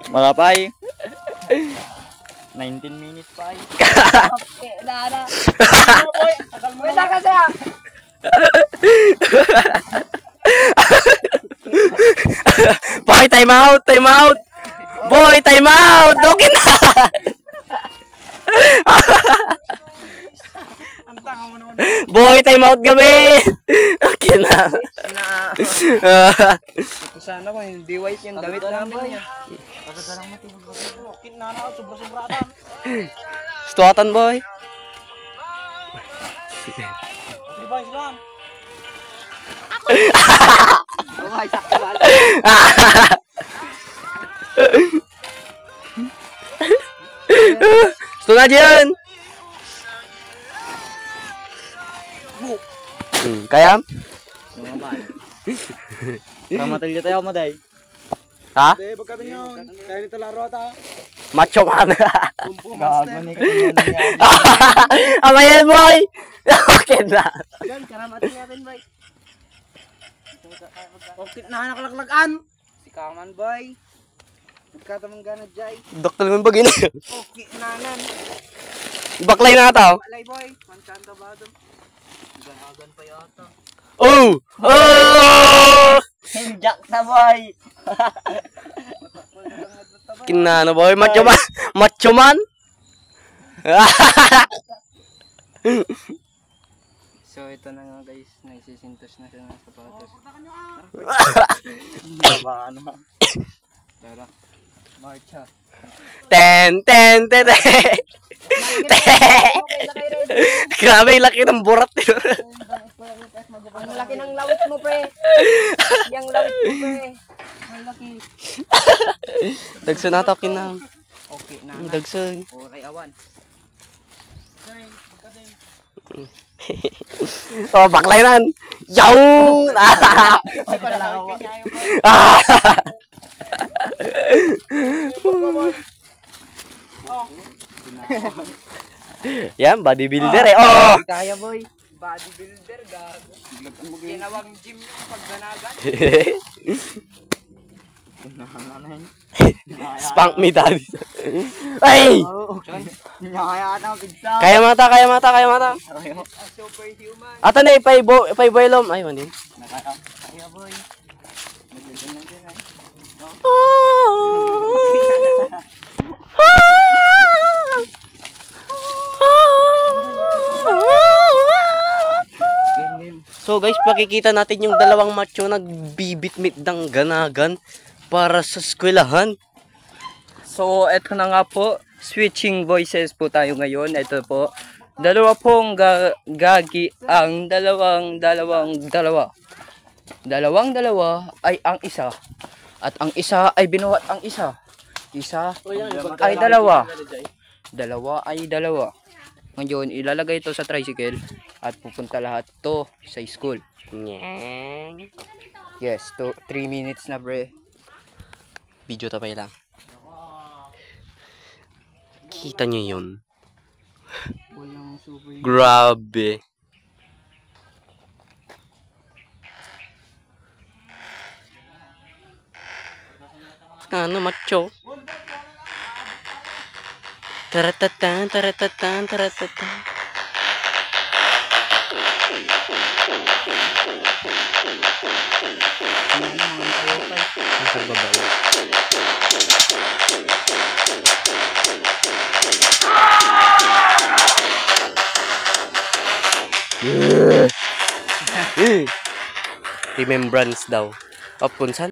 Mga pay. 19 minutes pay. Okay, dada. Wait lang kasi ah. Boy, time out, time out. Boy, time out. Okay na. Boy, time out kami. Okay na. Sana ko hindi white yung damit namin niya. Pagkagarang matibag ko. Kinana ako sobra-sobratan. Stuatan, boy. Di ba Islam? Okay, sakto ba? Gusto na dyan. Kaya? Ramatil tayo maday. Ha? Hindi, pagkata nyo. Kaya nito laro ata. Macho man. Gago ni ka. Amayan, boy. Okay na. Yan, karamatin natin, boy. Okay, nakalaglagan. Si Kaman, boy. Nagkatamang gana, Jai. Doktor naman ba gini? Okay, nanan. Baklay na ata. Malay, boy. Manchanta ba doon? Ganagan pa yata. Oh! Oh! Jack na boy. Kinano, boy. Macho man. Macho man. So, ito na nga guys. Nagsisintos na siya ng sapatos. Baba ano. Tara. Marcha. Ten. Grabe, laki ng burat. Ang laki ng lawit mo, pre. Yang lawit mo, pre. Ang laki. Dagsan na takin na. Okay, na. Dagsan. Okay, awan. Oh, baklay nan. Yung! Ay, pala lawit ka niya Yan, bodybuilder eh. Oh! Kaya, boy. Bodybuilder, gago. Ginawang gym yung pagganagan. Spank me, daddy. Ay! Nakaya na pizza. Kaya mata. Superhuman. Ato na, ipay boylom. Ay, manin. Kaya boy. So guys, pakikita natin yung dalawang macho nagbibitmit ng ganagan para sa eskwelahan. So, eto na nga po. Switching voices po tayo ngayon. Ito po. Dalawa pong gagi ang dalawang ay ang isa. At ang isa ay binuhat ang isa. Isa ay dalawa. Dalawa ay dalawa. Ngayon, ilalagay ito sa tricycle at pupunta lahat to sa school. Yes, 3 minutes na, bre. Video tapay lang. Kita nyo yun. Grabe. Ano, macho? Taratatan. Nasa babae. Remembrance daw. Of kung saan